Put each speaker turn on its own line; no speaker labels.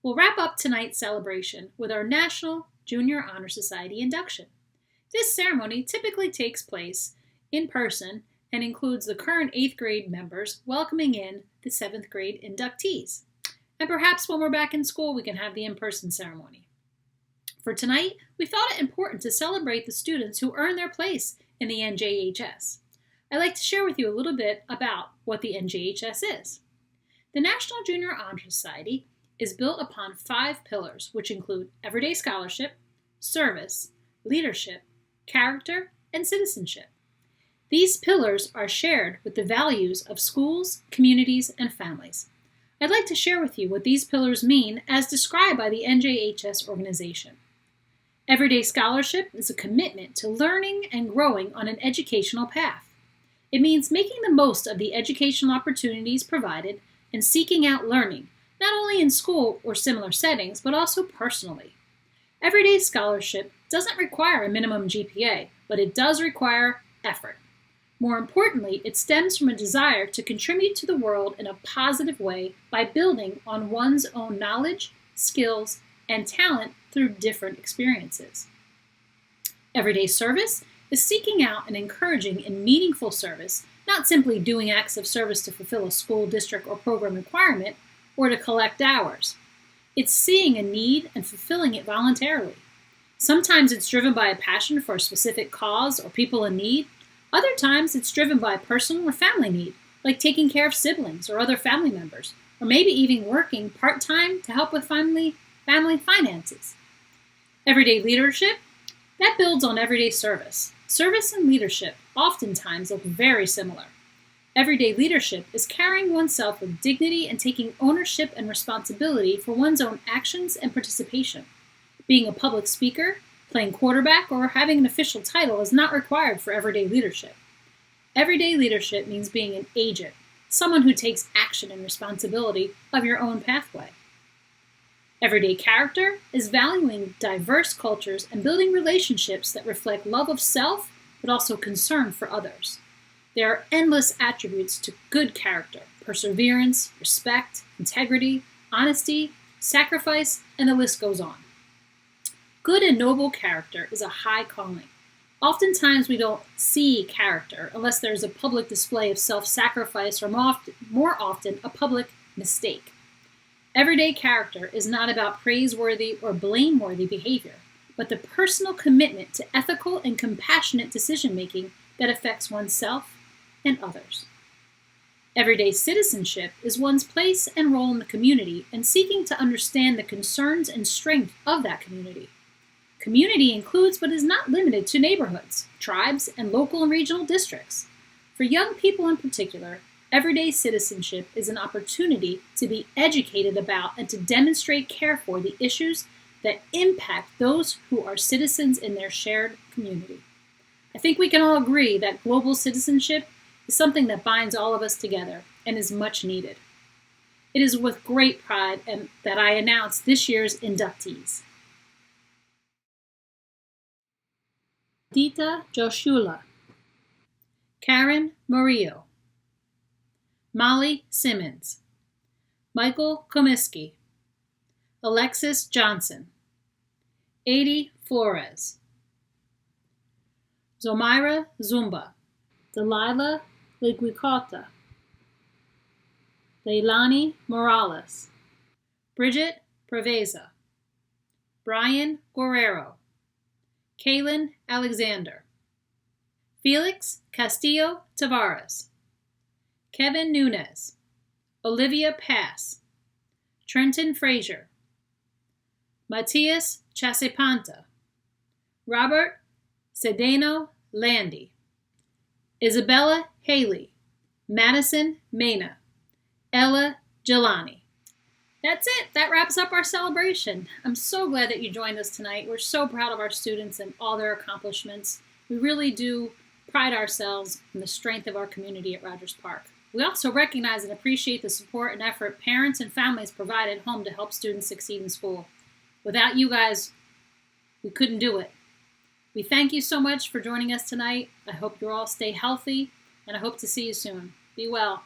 We'll wrap up tonight's celebration with our National Junior Honor Society induction. This ceremony typically takes place in person and includes the current 8th grade members welcoming in the 7th grade inductees. And perhaps when we're back in school, we can have the in-person ceremony. For tonight, we thought it important to celebrate the students who earned their place in the NJHS. I'd like to share with you a little bit about what the NJHS is. The National Junior Honor Society is built upon 5 pillars, which include everyday scholarship, service, leadership, character, and citizenship. These pillars are shared with the values of schools, communities, and families. I'd like to share with you what these pillars mean as described by the NJHS organization. Everyday scholarship is a commitment to learning and growing on an educational path. It means making the most of the educational opportunities provided and seeking out learning, not only in school or similar settings, but also personally. Everyday scholarship doesn't require a minimum GPA, but it does require effort. More importantly, it stems from a desire to contribute to the world in a positive way by building on one's own knowledge, skills, and talent through different experiences. Everyday service is seeking out and encouraging in meaningful service, not simply doing acts of service to fulfill a school, district, or program requirement, or to collect hours. It's seeing a need and fulfilling it voluntarily. Sometimes it's driven by a passion for a specific cause or people in need. Other times it's driven by a personal or family need, like taking care of siblings or other family members, or maybe even working part-time to help with family finances. Everyday leadership, that builds on everyday service. Service and leadership oftentimes look very similar. Everyday leadership is carrying oneself with dignity and taking ownership and responsibility for one's own actions and participation. Being a public speaker, playing quarterback, or having an official title is not required for everyday leadership. Everyday leadership means being an agent, someone who takes action and responsibility of your own pathway. Everyday character is valuing diverse cultures and building relationships that reflect love of self, but also concern for others. There are endless attributes to good character: perseverance, respect, integrity, honesty, sacrifice, and the list goes on. Good and noble character is a high calling. Oftentimes we don't see character unless there's a public display of self-sacrifice or more often a public mistake. Everyday character is not about praiseworthy or blameworthy behavior, but the personal commitment to ethical and compassionate decision-making that affects oneself and others. Everyday citizenship is one's place and role in the community and seeking to understand the concerns and strength of that community. Community includes but is not limited to neighborhoods, tribes, and local and regional districts. For young people in particular, everyday citizenship is an opportunity to be educated about and to demonstrate care for the issues that impact those who are citizens in their shared community. I think we can all agree that global citizenship is something that binds all of us together and is much needed. It is with great pride that I announce this year's inductees. Dita Joshua, Karen Murillo, Molly Simmons, Michael Komisky, Alexis Johnson, Adi Flores, Zomira Zumba, Delilah Liguicota, Leilani Morales, Bridget Preveza, Brian Guerrero, Kaylin Alexander, Felix Castillo Tavares, Kevin Nunez, Olivia Pass, Trenton Frazier, Matias Chasepanta, Robert Sedano Landy, Isabella Haley, Madison Mena, Ella Jelani. That's it. That wraps up our celebration. I'm so glad that you joined us tonight. We're so proud of our students and all their accomplishments. We really do pride ourselves in the strength of our community at Rogers Park. We also recognize and appreciate the support and effort parents and families provide at home to help students succeed in school. Without you guys, we couldn't do it. We thank you so much for joining us tonight. I hope you all stay healthy, and I hope to see you soon. Be well.